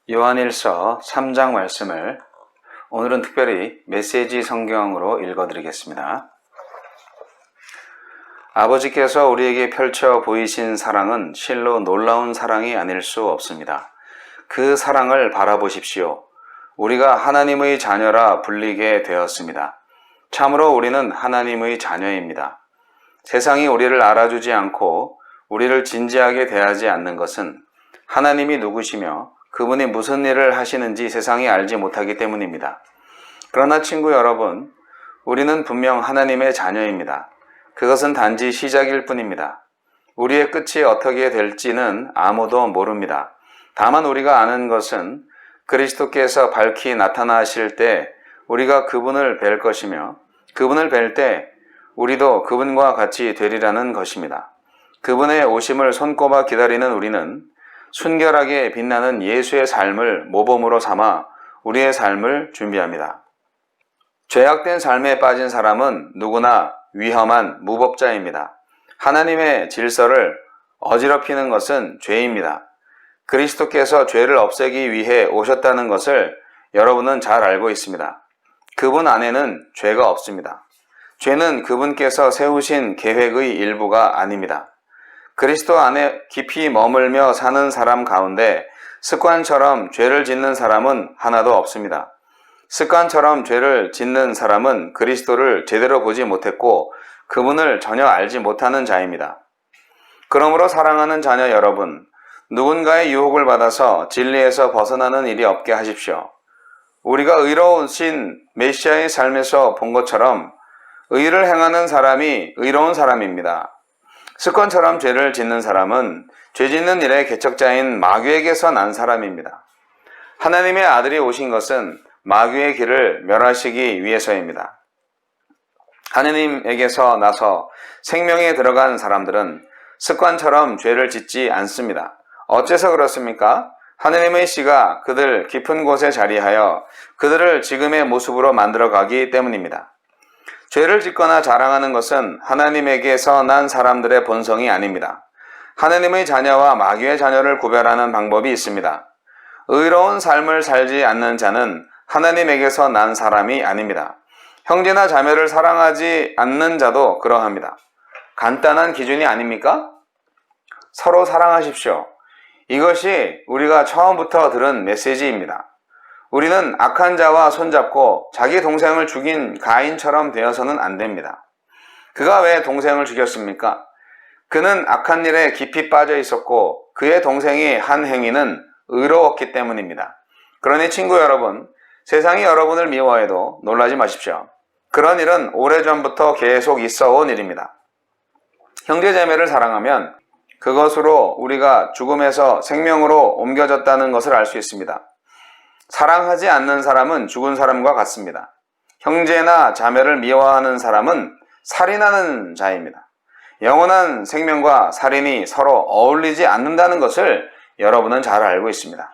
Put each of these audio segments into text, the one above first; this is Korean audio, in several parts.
요한일서 3장 말씀을 오늘은 특별히 메시지 성경으로 읽어드리겠습니다. 아버지께서 우리에게 펼쳐 보이신 사랑은 실로 놀라운 사랑이 아닐 수 없습니다. 그 사랑을 바라보십시오. 우리가 하나님의 자녀라 불리게 되었습니다. 참으로 우리는 하나님의 자녀입니다. 세상이 우리를 알아주지 않고 우리를 진지하게 대하지 않는 것은 하나님이 누구시며 그분이 무슨 일을 하시는지 세상이 알지 못하기 때문입니다. 그러나 친구 여러분, 우리는 분명 하나님의 자녀입니다. 그것은 단지 시작일 뿐입니다. 우리의 끝이 어떻게 될지는 아무도 모릅니다. 다만 우리가 아는 것은 그리스도께서 밝히 나타나실 때 우리가 그분을 뵐 것이며 그분을 뵐 때 우리도 그분과 같이 되리라는 것입니다. 그분의 오심을 손꼽아 기다리는 우리는 순결하게 빛나는 예수의 삶을 모범으로 삼아 우리의 삶을 준비합니다. 죄악된 삶에 빠진 사람은 누구나 위험한 무법자입니다. 하나님의 질서를 어지럽히는 것은 죄입니다. 그리스도께서 죄를 없애기 위해 오셨다는 것을 여러분은 잘 알고 있습니다. 그분 안에는 죄가 없습니다. 죄는 그분께서 세우신 계획의 일부가 아닙니다. 그리스도 안에 깊이 머물며 사는 사람 가운데 습관처럼 죄를 짓는 사람은 하나도 없습니다. 습관처럼 죄를 짓는 사람은 그리스도를 제대로 보지 못했고 그분을 전혀 알지 못하는 자입니다. 그러므로 사랑하는 자녀 여러분, 누군가의 유혹을 받아서 진리에서 벗어나는 일이 없게 하십시오. 우리가 의로우신 메시아의 삶에서 본 것처럼 의를 행하는 사람이 의로운 사람입니다. 습관처럼 죄를 짓는 사람은 죄 짓는 일의 개척자인 마귀에게서 난 사람입니다. 하나님의 아들이 오신 것은 마귀의 길을 멸하시기 위해서입니다. 하나님에게서 나서 생명에 들어간 사람들은 습관처럼 죄를 짓지 않습니다. 어째서 그렇습니까? 하나님의 씨가 그들 깊은 곳에 자리하여 그들을 지금의 모습으로 만들어가기 때문입니다. 죄를 짓거나 자랑하는 것은 하나님에게서 난 사람들의 본성이 아닙니다. 하나님의 자녀와 마귀의 자녀를 구별하는 방법이 있습니다. 의로운 삶을 살지 않는 자는 하나님에게서 난 사람이 아닙니다. 형제나 자매를 사랑하지 않는 자도 그러합니다. 간단한 기준이 아닙니까? 서로 사랑하십시오. 이것이 우리가 처음부터 들은 메시지입니다. 우리는 악한 자와 손잡고 자기 동생을 죽인 가인처럼 되어서는 안 됩니다. 그가 왜 동생을 죽였습니까? 그는 악한 일에 깊이 빠져 있었고 그의 동생이 한 행위는 의로웠기 때문입니다. 그러니 친구 여러분, 세상이 여러분을 미워해도 놀라지 마십시오. 그런 일은 오래전부터 계속 있어 온 일입니다. 형제자매를 사랑하면 그것으로 우리가 죽음에서 생명으로 옮겨졌다는 것을 알 수 있습니다. 사랑하지 않는 사람은 죽은 사람과 같습니다. 형제나 자매를 미워하는 사람은 살인하는 자입니다. 영원한 생명과 살인이 서로 어울리지 않는다는 것을 여러분은 잘 알고 있습니다.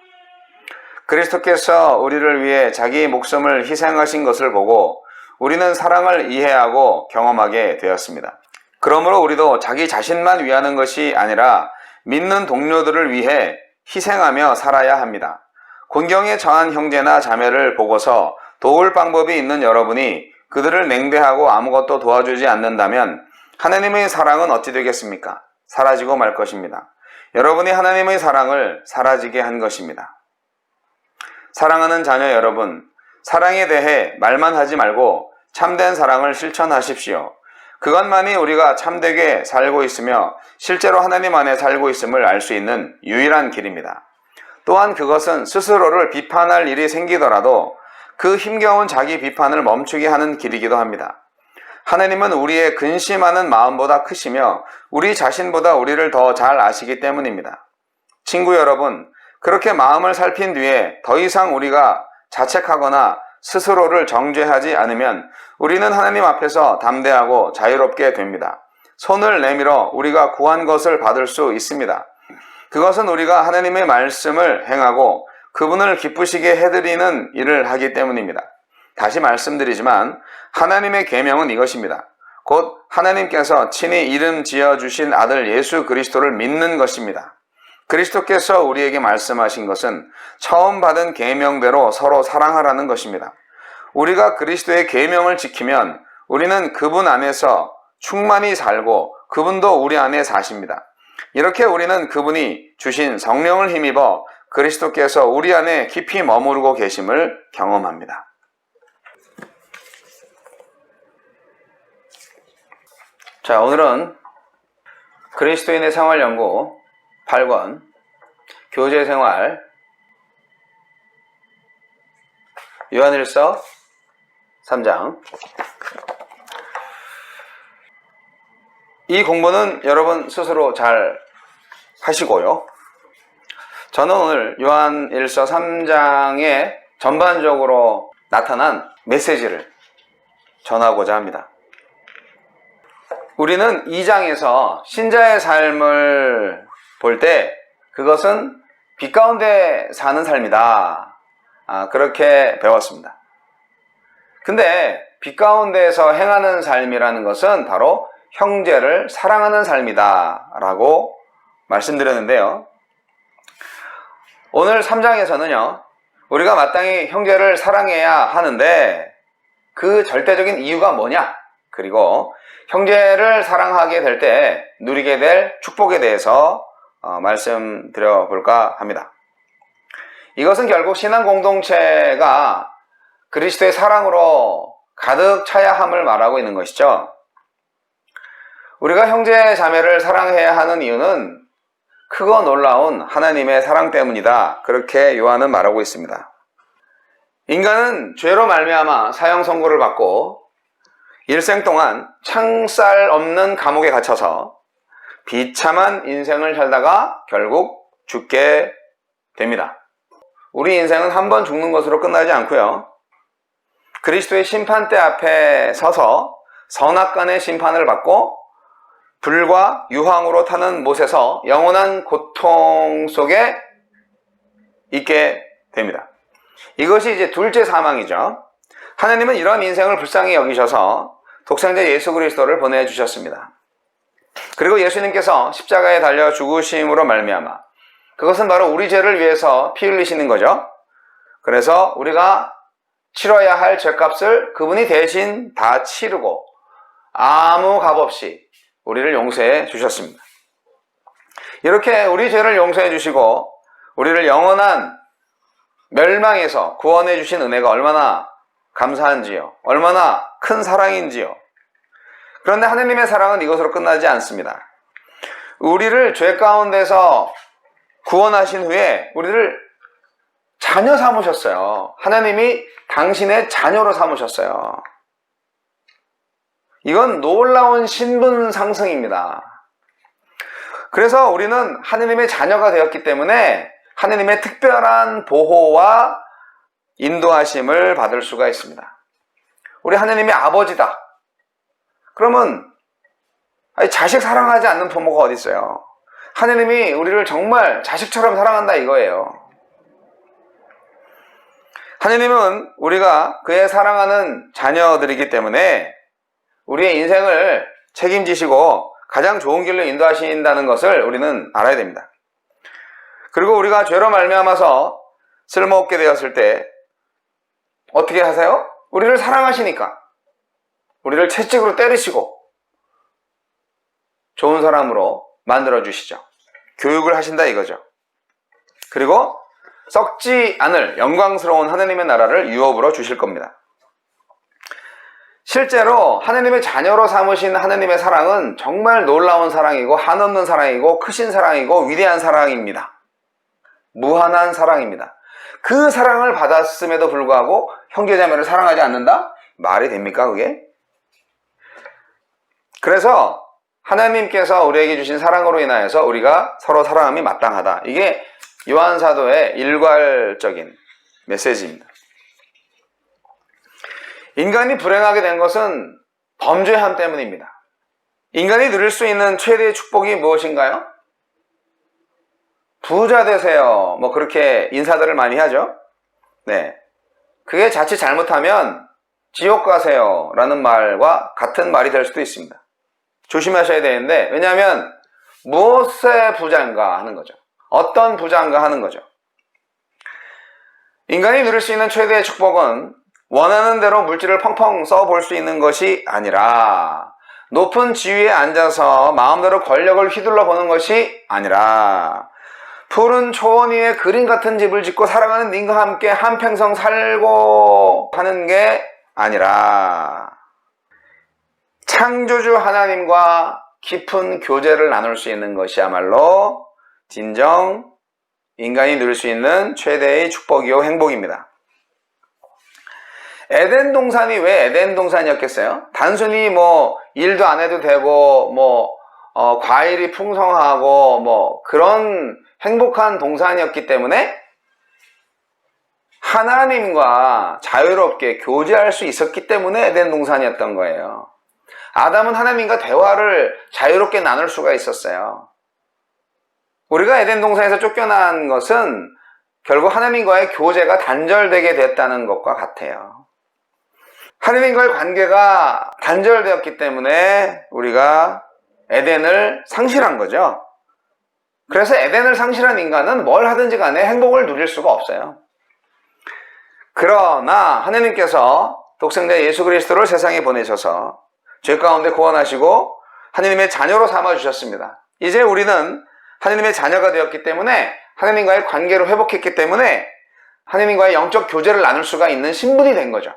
그리스도께서 우리를 위해 자기 목숨을 희생하신 것을 보고 우리는 사랑을 이해하고 경험하게 되었습니다. 그러므로 우리도 자기 자신만 위하는 것이 아니라 믿는 동료들을 위해 희생하며 살아야 합니다. 곤경에 처한 형제나 자매를 보고서 도울 방법이 있는 여러분이 그들을 냉대하고 아무것도 도와주지 않는다면 하나님의 사랑은 어찌 되겠습니까? 사라지고 말 것입니다. 여러분이 하나님의 사랑을 사라지게 한 것입니다. 사랑하는 자녀 여러분, 사랑에 대해 말만 하지 말고 참된 사랑을 실천하십시오. 그것만이 우리가 참되게 살고 있으며 실제로 하나님 안에 살고 있음을 알 수 있는 유일한 길입니다. 또한 그것은 스스로를 비판할 일이 생기더라도 그 힘겨운 자기 비판을 멈추게 하는 길이기도 합니다. 하나님은 우리의 근심하는 마음보다 크시며 우리 자신보다 우리를 더 잘 아시기 때문입니다. 친구 여러분, 그렇게 마음을 살핀 뒤에 더 이상 우리가 자책하거나 스스로를 정죄하지 않으면 우리는 하나님 앞에서 담대하고 자유롭게 됩니다. 손을 내밀어 우리가 구한 것을 받을 수 있습니다. 그것은 우리가 하나님의 말씀을 행하고 그분을 기쁘시게 해드리는 일을 하기 때문입니다. 다시 말씀드리지만 하나님의 계명은 이것입니다. 곧 하나님께서 친히 이름 지어주신 아들 예수 그리스도를 믿는 것입니다. 그리스도께서 우리에게 말씀하신 것은 처음 받은 계명대로 서로 사랑하라는 것입니다. 우리가 그리스도의 계명을 지키면 우리는 그분 안에서 충만히 살고 그분도 우리 안에 사십니다. 이렇게 우리는 그분이 주신 성령을 힘입어 그리스도께서 우리 안에 깊이 머무르고 계심을 경험합니다. 자, 오늘은 그리스도인의 생활연구 8권 교제생활 요한일서 3장. 이 공부는 여러분 스스로 잘 하시고요. 저는 오늘 요한일서 3장에 전반적으로 나타난 메시지를 전하고자 합니다. 우리는 2장에서 신자의 삶을 볼 때 그것은 빛 가운데 사는 삶이다. 그렇게 배웠습니다. 근데 빛 가운데에서 행하는 삶이라는 것은 바로 형제를 사랑하는 삶이다 라고 말씀드렸는데요. 오늘 3장에서는요, 우리가 마땅히 형제를 사랑해야 하는데 그 절대적인 이유가 뭐냐, 그리고 형제를 사랑하게 될 때 누리게 될 축복에 대해서 말씀드려 볼까 합니다. 이것은 결국 신앙 공동체가 그리스도의 사랑으로 가득 차야 함을 말하고 있는 것이죠. 우리가 형제 자매를 사랑해야 하는 이유는 크고 놀라운 하나님의 사랑 때문이다. 그렇게 요한은 말하고 있습니다. 인간은 죄로 말미암아 사형 선고를 받고 일생 동안 창살 없는 감옥에 갇혀서 비참한 인생을 살다가 결국 죽게 됩니다. 우리 인생은 한 번 죽는 것으로 끝나지 않고요, 그리스도의 심판대 앞에 서서 선악간의 심판을 받고 불과 유황으로 타는 못에서 영원한 고통 속에 있게 됩니다. 이것이 이제 둘째 사망이죠. 하나님은 이런 인생을 불쌍히 여기셔서 독생자 예수 그리스도를 보내주셨습니다. 그리고 예수님께서 십자가에 달려 죽으심으로 말미암아, 그것은 바로 우리 죄를 위해서 피 흘리시는 거죠. 그래서 우리가 치러야 할 죄값을 그분이 대신 다 치르고 아무 값 없이 우리를 용서해 주셨습니다. 이렇게 우리 죄를 용서해 주시고 우리를 영원한 멸망에서 구원해 주신 은혜가 얼마나 감사한지요, 얼마나 큰 사랑인지요. 그런데 하느님의 사랑은 이것으로 끝나지 않습니다. 우리를 죄 가운데서 구원하신 후에 우리를 자녀 삼으셨어요. 하나님이 당신의 자녀로 삼으셨어요. 이건 놀라운 신분 상승입니다. 그래서 우리는 하느님의 자녀가 되었기 때문에 하느님의 특별한 보호와 인도하심을 받을 수가 있습니다. 우리 하느님의 아버지다. 그러면 자식 사랑하지 않는 부모가 어디 있어요? 하느님이 우리를 정말 자식처럼 사랑한다 이거예요. 하느님은 우리가 그의 사랑하는 자녀들이기 때문에 우리의 인생을 책임지시고 가장 좋은 길로 인도하신다는 것을 우리는 알아야 됩니다. 그리고 우리가 죄로 말미암아서 쓸모없게 되었을 때 어떻게 하세요? 우리를 사랑하시니까 우리를 채찍으로 때리시고 좋은 사람으로 만들어 주시죠. 교육을 하신다 이거죠. 그리고 썩지 않을 영광스러운 하느님의 나라를 유업으로 주실 겁니다. 실제로 하느님의 자녀로 삼으신 하느님의 사랑은 정말 놀라운 사랑이고 한없는 사랑이고 크신 사랑이고 위대한 사랑입니다. 무한한 사랑입니다. 그 사랑을 받았음에도 불구하고 형제자매를 사랑하지 않는다? 말이 됩니까 그게? 그래서 하나님께서 우리에게 주신 사랑으로 인하여서 우리가 서로 사랑함이 마땅하다. 이게 요한사도의 일괄적인 메시지입니다. 인간이 불행하게 된 것은 범죄함 때문입니다. 인간이 누릴 수 있는 최대의 축복이 무엇인가요? 부자 되세요. 뭐 그렇게 인사들을 많이 하죠. 네, 그게 자칫 잘못하면 지옥 가세요 라는 말과 같은 말이 될 수도 있습니다. 조심하셔야 되는데, 왜냐하면 무엇의 부자인가 하는 거죠. 어떤 부자인가 하는 거죠. 인간이 누릴 수 있는 최대의 축복은 원하는 대로 물질을 펑펑 써볼 수 있는 것이 아니라, 높은 지위에 앉아서 마음대로 권력을 휘둘러 보는 것이 아니라, 푸른 초원 위에 그림 같은 집을 짓고 사랑하는 님과 함께 한평생 살고 하는 게 아니라, 창조주 하나님과 깊은 교제를 나눌 수 있는 것이야말로 진정 인간이 누릴 수 있는 최대의 축복이요 행복입니다. 에덴 동산이 왜 에덴 동산이었겠어요? 단순히 일도 안 해도 되고 과일이 풍성하고 그런 행복한 동산이었기 때문에 하나님과 자유롭게 교제할 수 있었기 때문에 에덴 동산이었던 거예요. 아담은 하나님과 대화를 자유롭게 나눌 수가 있었어요. 우리가 에덴 동산에서 쫓겨난 것은 결국 하나님과의 교제가 단절되게 됐다는 것과 같아요. 하나님과의 관계가 단절되었기 때문에 우리가 에덴을 상실한 거죠. 그래서 에덴을 상실한 인간은 뭘 하든지 간에 행복을 누릴 수가 없어요. 그러나 하나님께서 독생자 예수 그리스도를 세상에 보내셔서 죄 가운데 구원하시고 하나님의 자녀로 삼아주셨습니다. 이제 우리는 하나님의 자녀가 되었기 때문에, 하나님과의 관계를 회복했기 때문에 하나님과의 영적 교제를 나눌 수가 있는 신분이 된 거죠.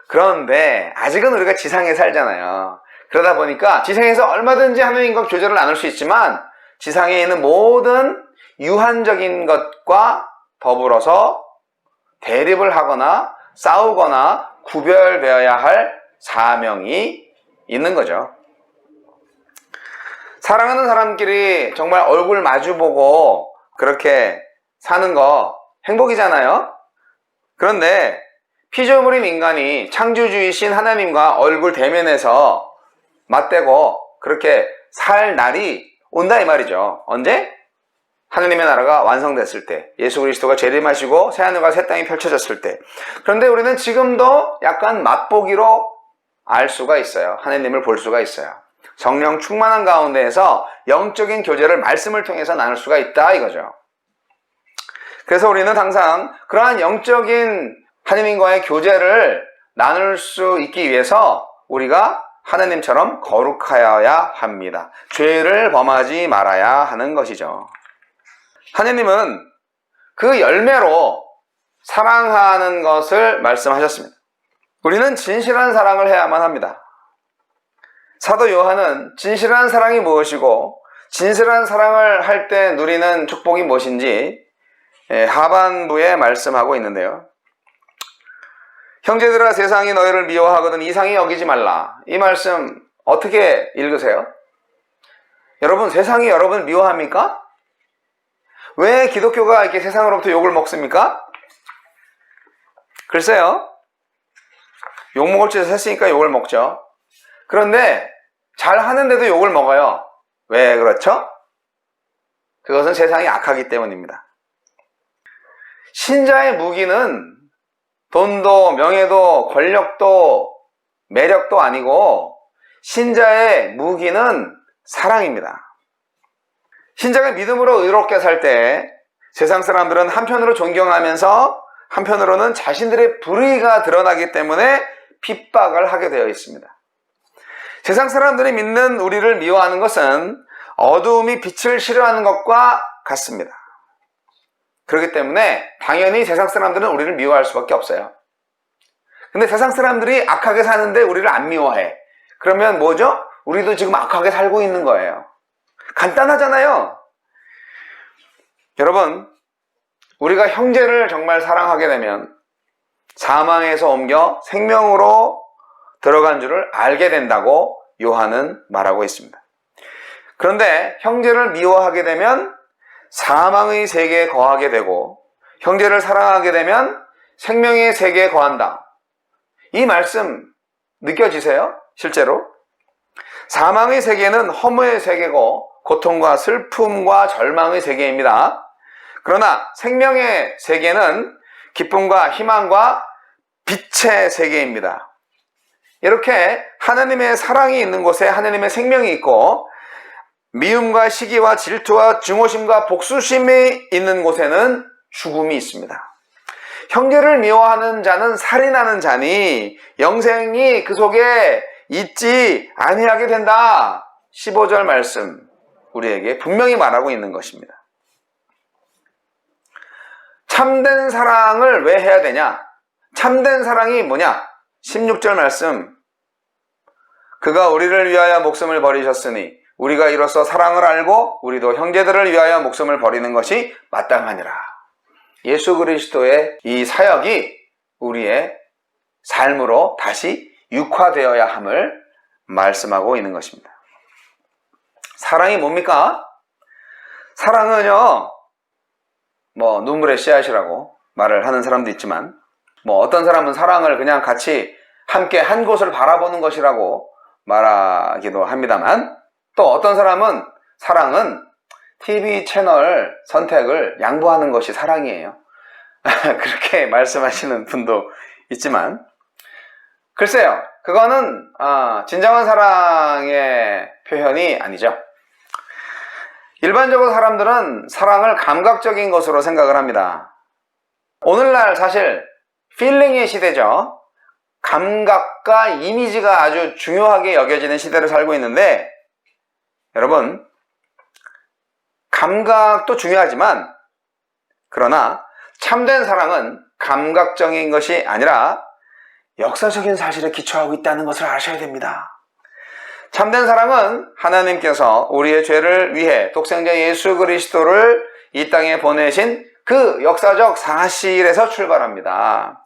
그런데 아직은 우리가 지상에 살잖아요. 그러다 보니까 지상에서 얼마든지 하나님과 교제를 나눌 수 있지만, 지상에 있는 모든 유한적인 것과 더불어서 대립을 하거나 싸우거나 구별되어야 할 사명이 있는 거죠. 사랑하는 사람끼리 정말 얼굴 마주보고 그렇게 사는 거 행복이잖아요. 그런데 피조물인 인간이 창조주이신 하나님과 얼굴 대면해서 맞대고 그렇게 살 날이 온다 이 말이죠. 언제? 하나님의 나라가 완성됐을 때, 예수 그리스도가 재림하시고 새하늘과 새 땅이 펼쳐졌을 때. 그런데 우리는 지금도 약간 맛보기로 알 수가 있어요. 하나님을 볼 수가 있어요. 성령 충만한 가운데에서 영적인 교제를 말씀을 통해서 나눌 수가 있다 이거죠. 그래서 우리는 항상 그러한 영적인 하나님과의 교제를 나눌 수 있기 위해서 우리가 하나님처럼 거룩하여야 합니다. 죄를 범하지 말아야 하는 것이죠. 하나님은 그 열매로 사랑하는 것을 말씀하셨습니다. 우리는 진실한 사랑을 해야만 합니다. 사도 요한은 진실한 사랑이 무엇이고 진실한 사랑을 할 때 누리는 축복이 무엇인지 하반부에 말씀하고 있는데요. 형제들아, 세상이 너희를 미워하거든 이상히 여기지 말라. 이 말씀 어떻게 읽으세요? 여러분, 세상이 여러분을 미워합니까? 왜 기독교가 이렇게 세상으로부터 욕을 먹습니까? 글쎄요, 욕 먹을 짓을 했으니까 욕을 먹죠. 그런데 잘 하는데도 욕을 먹어요. 왜 그렇죠? 그것은 세상이 악하기 때문입니다. 신자의 무기는 돈도 명예도 권력도 매력도 아니고, 신자의 무기는 사랑입니다. 신자가 믿음으로 의롭게 살 때 세상 사람들은 한편으로 존경하면서 한편으로는 자신들의 불의가 드러나기 때문에 핍박을 하게 되어 있습니다. 세상 사람들이 믿는 우리를 미워하는 것은 어두움이 빛을 싫어하는 것과 같습니다. 그렇기 때문에 당연히 세상 사람들은 우리를 미워할 수밖에 없어요. 근데 세상 사람들이 악하게 사는데 우리를 안 미워해. 그러면 뭐죠? 우리도 지금 악하게 살고 있는 거예요. 간단하잖아요. 여러분, 우리가 형제를 정말 사랑하게 되면 사망에서 옮겨 생명으로 들어간 줄을 알게 된다고 요한은 말하고 있습니다. 그런데 형제를 미워하게 되면 사망의 세계에 거하게 되고, 형제를 사랑하게 되면 생명의 세계에 거한다. 이 말씀 느껴지세요? 실제로? 사망의 세계는 허무의 세계고 고통과 슬픔과 절망의 세계입니다. 그러나 생명의 세계는 기쁨과 희망과 빛의 세계입니다. 이렇게 하나님의 사랑이 있는 곳에 하나님의 생명이 있고, 미움과 시기와 질투와 증오심과 복수심이 있는 곳에는 죽음이 있습니다. 형제를 미워하는 자는 살인하는 자니 영생이 그 속에 있지 아니하게 된다. 15절 말씀 우리에게 분명히 말하고 있는 것입니다. 참된 사랑을 왜 해야 되냐? 참된 사랑이 뭐냐? 16절 말씀, 그가 우리를 위하여 목숨을 버리셨으니 우리가 이로써 사랑을 알고 우리도 형제들을 위하여 목숨을 버리는 것이 마땅하니라. 예수 그리스도의 이 사역이 우리의 삶으로 다시 육화되어야 함을 말씀하고 있는 것입니다. 사랑이 뭡니까? 사랑은요, 눈물의 씨앗이라고 말을 하는 사람도 있지만, 어떤 사람은 사랑을 그냥 같이 함께 한 곳을 바라보는 것이라고 말하기도 합니다만, 또 어떤 사람은 사랑은 TV 채널 선택을 양보하는 것이 사랑이에요. 그렇게 말씀하시는 분도 있지만, 글쎄요, 그거는 진정한 사랑의 표현이 아니죠. 일반적으로 사람들은 사랑을 감각적인 것으로 생각을 합니다. 오늘날 사실 필링의 시대죠. 감각과 이미지가 아주 중요하게 여겨지는 시대를 살고 있는데, 여러분, 감각도 중요하지만 그러나 참된 사랑은 감각적인 것이 아니라 역사적인 사실에 기초하고 있다는 것을 아셔야 됩니다. 참된 사랑은 하나님께서 우리의 죄를 위해 독생자 예수 그리스도를 이 땅에 보내신 그 역사적 사실에서 출발합니다.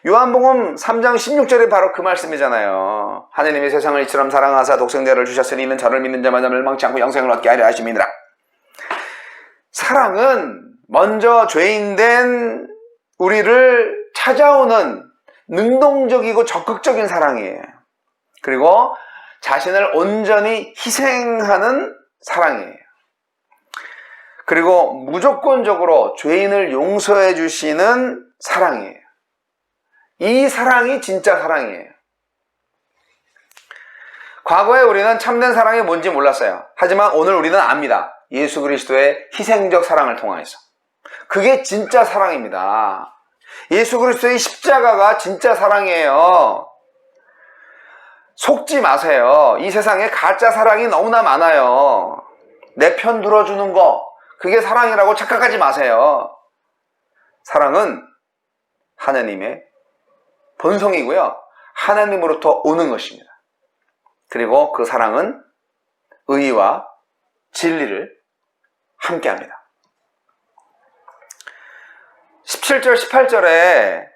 요한복음 3장 16절이 바로 그 말씀이잖아요. 하나님이 세상을 이처럼 사랑하사 독생자를 주셨으니 이는 저를 믿는 자마다 멸망치 않고 영생을 얻게 하려 하심이니라. 사랑은 먼저 죄인된 우리를 찾아오는 능동적이고 적극적인 사랑이에요. 그리고 자신을 온전히 희생하는 사랑이에요. 그리고 무조건적으로 죄인을 용서해 주시는 사랑이에요. 이 사랑이 진짜 사랑이에요. 과거에 우리는 참된 사랑이 뭔지 몰랐어요. 하지만 오늘 우리는 압니다. 예수 그리스도의 희생적 사랑을 통해서. 그게 진짜 사랑입니다. 예수 그리스도의 십자가가 진짜 사랑이에요. 속지 마세요. 이 세상에 가짜 사랑이 너무나 많아요. 내 편 들어주는 거, 그게 사랑이라고 착각하지 마세요. 사랑은 하나님의 본성이고요. 하나님으로부터 오는 것입니다. 그리고 그 사랑은 의와 진리를 함께합니다. 17절, 18절에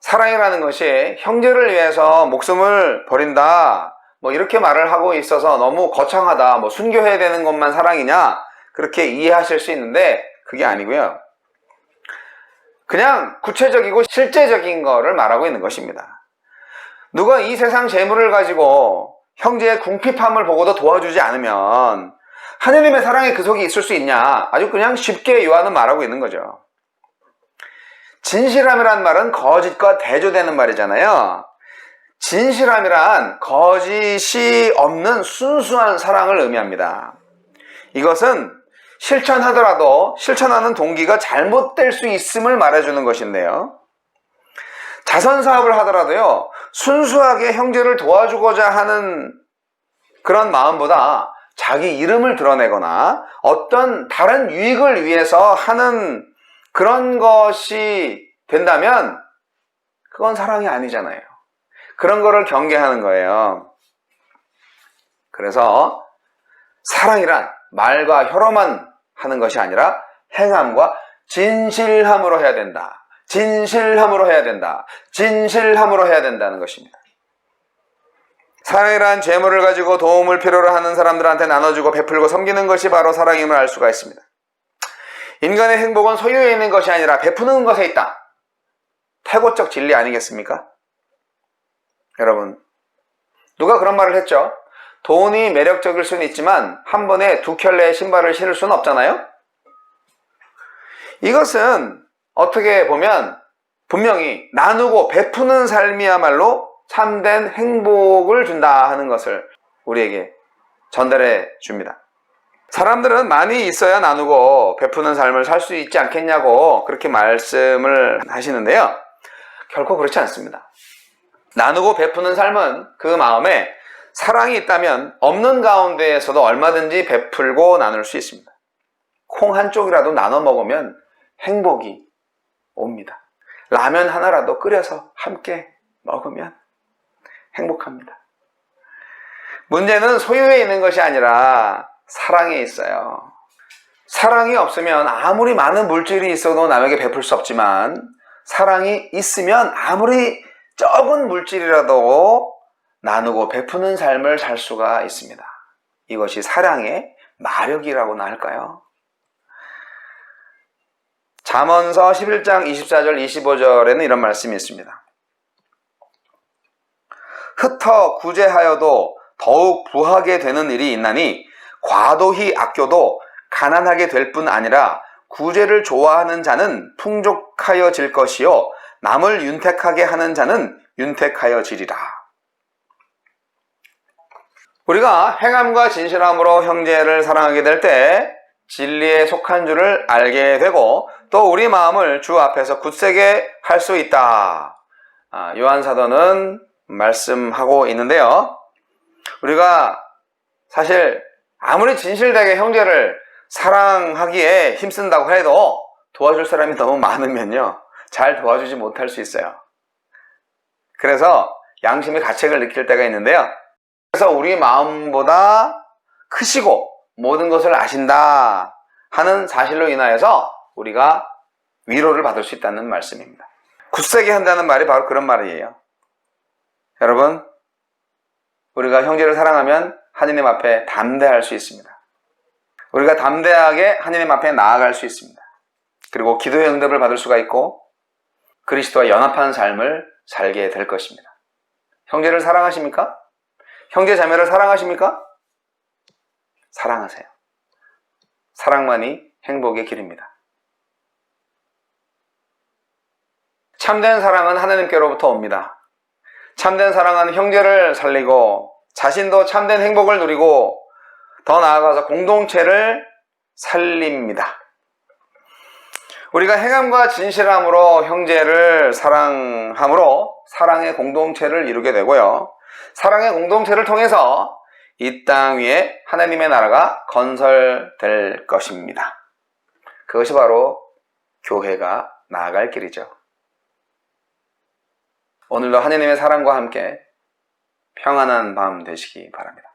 사랑이라는 것이 형제를 위해서 목숨을 버린다, 이렇게 말을 하고 있어서 너무 거창하다, 순교해야 되는 것만 사랑이냐, 그렇게 이해하실 수 있는데 그게 아니고요. 그냥 구체적이고 실제적인 거를 말하고 있는 것입니다. 누가 이 세상 재물을 가지고 형제의 궁핍함을 보고도 도와주지 않으면 하느님의 사랑이 그 속에 있을 수 있냐? 아주 그냥 쉽게 요한은 말하고 있는 거죠. 진실함이란 말은 거짓과 대조되는 말이잖아요. 진실함이란 거짓이 없는 순수한 사랑을 의미합니다. 이것은 실천하더라도 실천하는 동기가 잘못될 수 있음을 말해주는 것인데요. 자선사업을 하더라도요, 순수하게 형제를 도와주고자 하는 그런 마음보다 자기 이름을 드러내거나 어떤 다른 유익을 위해서 하는 그런 것이 된다면 그건 사랑이 아니잖아요. 그런 거를 경계하는 거예요. 그래서 사랑이란 말과 혀로만 하는 것이 아니라 행함과 진실함으로 해야 된다. 진실함으로 해야 된다. 진실함으로 해야 된다는 것입니다. 사랑이란 재물을 가지고 도움을 필요로 하는 사람들한테 나눠주고 베풀고 섬기는 것이 바로 사랑임을 알 수가 있습니다. 인간의 행복은 소유에 있는 것이 아니라 베푸는 것에 있다. 태고적 진리 아니겠습니까? 여러분, 누가 그런 말을 했죠? 돈이 매력적일 수는 있지만 한 번에 두 켤레의 신발을 신을 수는 없잖아요? 이것은 어떻게 보면 분명히 나누고 베푸는 삶이야말로 참된 행복을 준다 하는 것을 우리에게 전달해 줍니다. 사람들은 많이 있어야 나누고 베푸는 삶을 살 수 있지 않겠냐고 그렇게 말씀을 하시는데요. 결코 그렇지 않습니다. 나누고 베푸는 삶은 그 마음에 사랑이 있다면 없는 가운데에서도 얼마든지 베풀고 나눌 수 있습니다. 콩 한 쪽이라도 나눠 먹으면 행복이 옵니다. 라면 하나라도 끓여서 함께 먹으면 행복합니다. 문제는 소유에 있는 것이 아니라 사랑에 있어요. 사랑이 없으면 아무리 많은 물질이 있어도 남에게 베풀 수 없지만, 사랑이 있으면 아무리 적은 물질이라도 나누고 베푸는 삶을 살 수가 있습니다. 이것이 사랑의 마력이라고나 할까요? 잠언서 11장 24절 25절에는 이런 말씀이 있습니다. 흩어 구제하여도 더욱 부하게 되는 일이 있나니 과도히 아껴도 가난하게 될 뿐 아니라 구제를 좋아하는 자는 풍족하여질 것이요 남을 윤택하게 하는 자는 윤택하여지리라. 우리가 행함과 진실함으로 형제를 사랑하게 될 때 진리에 속한 줄을 알게 되고 또 우리 마음을 주 앞에서 굳세게 할 수 있다. 요한사도는 말씀하고 있는데요. 우리가 사실 아무리 진실되게 형제를 사랑하기에 힘쓴다고 해도 도와줄 사람이 너무 많으면요, 잘 도와주지 못할 수 있어요. 그래서 양심의 가책을 느낄 때가 있는데요. 그래서 우리 마음보다 크시고 모든 것을 아신다 하는 사실로 인하여서 우리가 위로를 받을 수 있다는 말씀입니다. 굳세게 한다는 말이 바로 그런 말이에요. 여러분, 우리가 형제를 사랑하면 하느님 앞에 담대할 수 있습니다. 우리가 담대하게 하느님 앞에 나아갈 수 있습니다. 그리고 기도의 응답을 받을 수가 있고 그리스도와 연합한 삶을 살게 될 것입니다. 형제를 사랑하십니까? 형제 자매를 사랑하십니까? 사랑하세요. 사랑만이 행복의 길입니다. 참된 사랑은 하나님께로부터 옵니다. 참된 사랑은 형제를 살리고 자신도 참된 행복을 누리고 더 나아가서 공동체를 살립니다. 우리가 행함과 진실함으로 형제를 사랑함으로 사랑의 공동체를 이루게 되고요. 사랑의 공동체를 통해서 이 땅 위에 하나님의 나라가 건설될 것입니다. 그것이 바로 교회가 나아갈 길이죠. 오늘도 하나님의 사랑과 함께 평안한 밤 되시기 바랍니다.